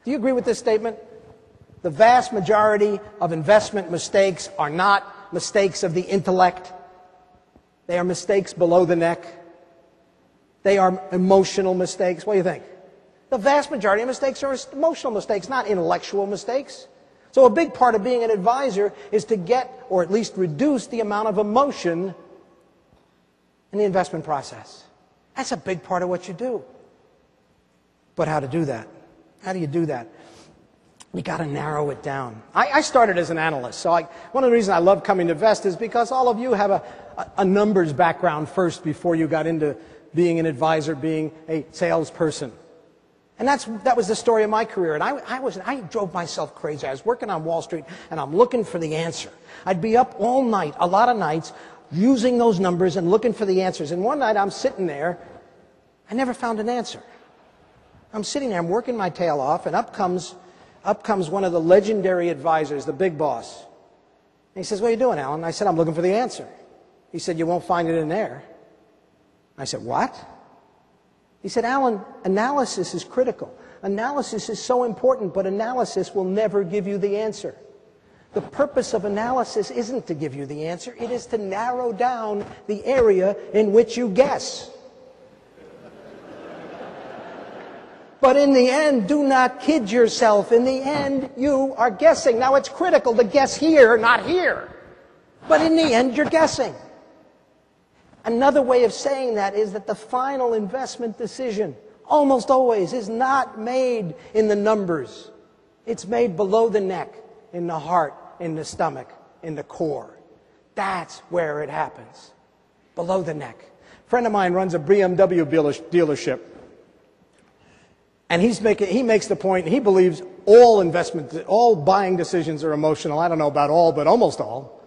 Do you agree with this statement? The vast majority of investment mistakes are not mistakes of the intellect. They are mistakes below the neck. They are emotional mistakes. What do you think? The vast majority of mistakes are emotional mistakes, not intellectual mistakes. So a big part of being an advisor is to get, or at least reduce, the amount of emotion in the investment process. That's a big part of what you do. But how to do that? How do you do that? You got to narrow it down. I started as an analyst, so one of the reasons I love coming to Vest is because all of you have a numbers background first before you got into being an advisor, being a salesperson. And that was the story of my career. And I drove myself crazy. I was working on Wall Street, and I'm looking for the answer. I'd be up all night, a lot of nights, using those numbers and looking for the answers. And one night I'm sitting there, I never found an answer. I'm sitting there, I'm working my tail off, and up comes one of the legendary advisors, the big boss. And he says, "What are you doing, Alan?" I said, "I'm looking for the answer." He said, "You won't find it in there." I said, "What?" He said, "Alan, analysis is critical. Analysis is so important, but analysis will never give you the answer. The purpose of analysis isn't to give you the answer. It is to narrow down the area in which you guess. But in the end, do not kid yourself. In the end, you are guessing. Now, it's critical to guess here, not here. But in the end, you're guessing." Another way of saying that is that the final investment decision, almost always, is not made in the numbers. It's made below the neck, in the heart, in the stomach, in the core. That's where it happens. Below the neck. A friend of mine runs a BMW dealership. And he makes the point, he believes all buying decisions are emotional. I don't know about all, but almost all.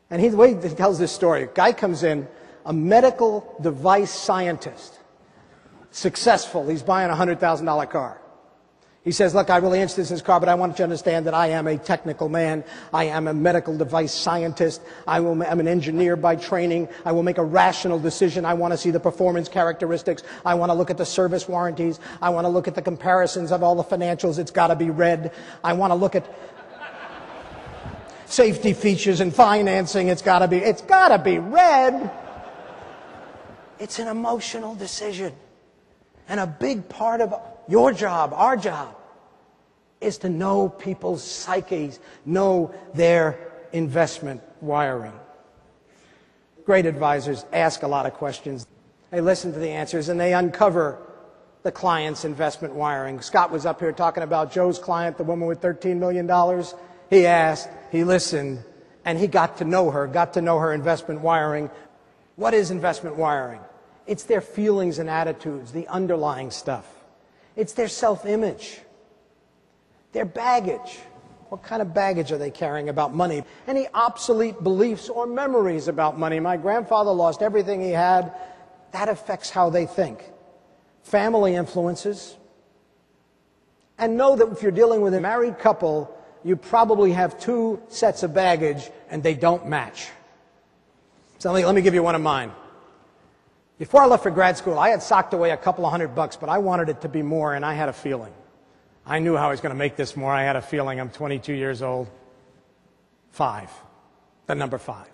And the way he tells this story, a guy comes in, a medical device scientist, successful, he's buying a $100,000 car. He says, "Look, I'm really interested in this car, but I want you to understand that I am a technical man. I am a medical device scientist. I'm an engineer by training. I will make a rational decision. I want to see the performance characteristics. I want to look at the service warranties. I want to look at the comparisons of all the financials. It's got to be red. I want to look at safety features and financing. It's got to be red." It's an emotional decision. And a big part of your job, our job, is to know people's psyches, know their investment wiring. Great advisors ask a lot of questions. They listen to the answers, and they uncover the client's investment wiring. Scott was up here talking about Joe's client, the woman with $13 million. He asked, he listened, and he got to know her investment wiring. What is investment wiring? It's their feelings and attitudes, the underlying stuff. It's their self-image, their baggage. What kind of baggage are they carrying about money? Any obsolete beliefs or memories about money? My grandfather lost everything he had. That affects how they think. Family influences. And know that if you're dealing with a married couple, you probably have two sets of baggage and they don't match. So let me give you one of mine. Before I left for grad school, I had socked away a couple of $100, but I wanted it to be more, and I had a feeling. I knew how I was going to make this more. I had a feeling. I'm 22 years old. 5. The number 5.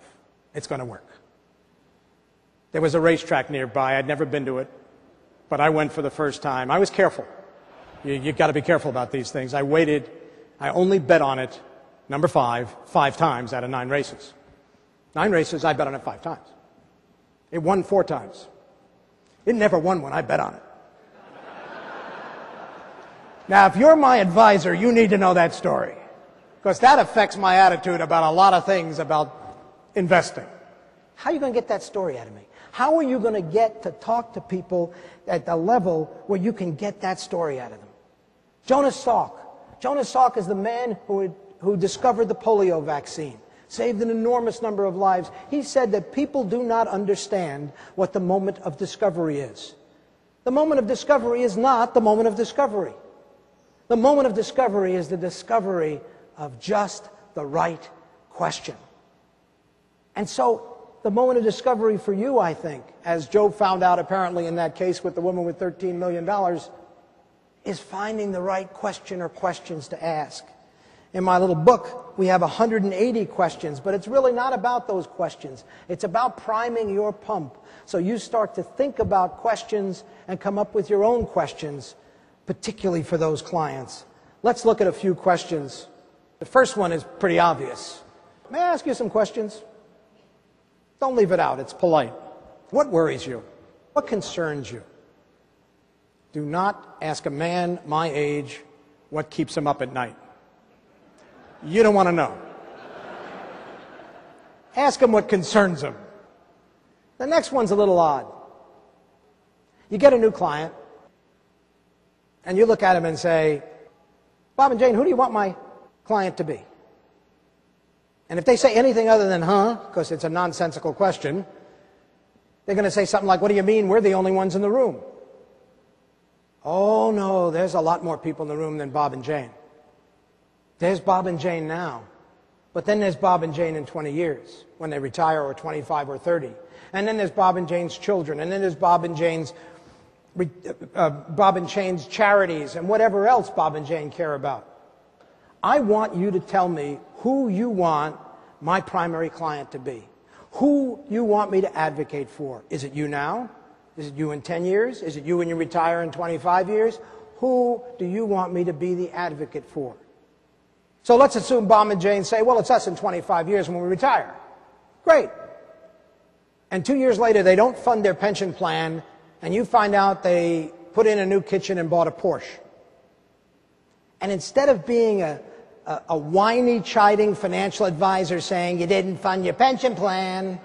It's going to work. There was a racetrack nearby. I'd never been to it, but I went for the first time. I was careful. You've got to be careful about these things. I waited. I only bet on it, number 5 times out of 9 races. 9 races, I bet on it 5 times. It won 4 times. It never won one. I bet on it. Now, if you're my advisor, you need to know that story, because that affects my attitude about a lot of things about investing. How are you going to get that story out of me? How are you going to get to talk to people at the level where you can get that story out of them? Jonas Salk. Jonas Salk is the man who discovered the polio vaccine, saved an enormous number of lives. He said that people do not understand what the moment of discovery is. The moment of discovery is not the moment of discovery. The moment of discovery is the discovery of just the right question. And so the moment of discovery for you, I think, as Joe found out apparently in that case with the woman with $13 million, is finding the right question or questions to ask. In my little book, we have 180 questions, but it's really not about those questions. It's about priming your pump. So you start to think about questions and come up with your own questions, particularly for those clients. Let's look at a few questions. The first one is pretty obvious. May I ask you some questions? Don't leave it out. It's polite. What worries you? What concerns you? Do not ask a man my age what keeps him up at night. You don't want to know. Ask him what concerns him. The next one's a little odd. You get a new client, and you look at him and say, Bob and Jane, who do you want my client to be? And if they say anything other than, because it's a nonsensical question, they're going to say something like, what do you mean? We're the only ones in the room. Oh, no, there's a lot more people in the room than Bob and Jane. There's Bob and Jane now. But then there's Bob and Jane in 20 years when they retire, or 25 or 30. And then there's Bob and Jane's children. And then there's Bob and Jane's charities and whatever else Bob and Jane care about. I want you to tell me who you want my primary client to be. Who you want me to advocate for. Is it you now? Is it you in 10 years? Is it you when you retire in 25 years? Who do you want me to be the advocate for? So let's assume Bob and Jane say, well, it's us in 25 years when we retire. Great. And 2 years later, they don't fund their pension plan, and you find out they put in a new kitchen and bought a Porsche. And instead of being a whiny, chiding financial advisor saying you didn't fund your pension plan,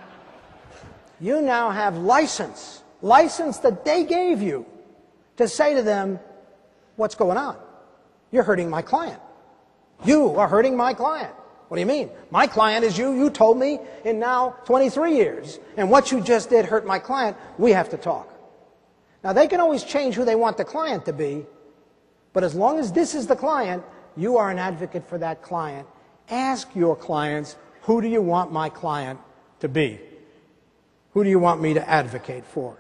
you now have license that they gave you to say to them, what's going on? You're hurting my client. You are hurting my client. What do you mean? My client is you. You told me in now 23 years. And what you just did hurt my client. We have to talk. Now, they can always change who they want the client to be. But as long as this is the client, you are an advocate for that client. Ask your clients, who do you want my client to be? Who do you want me to advocate for?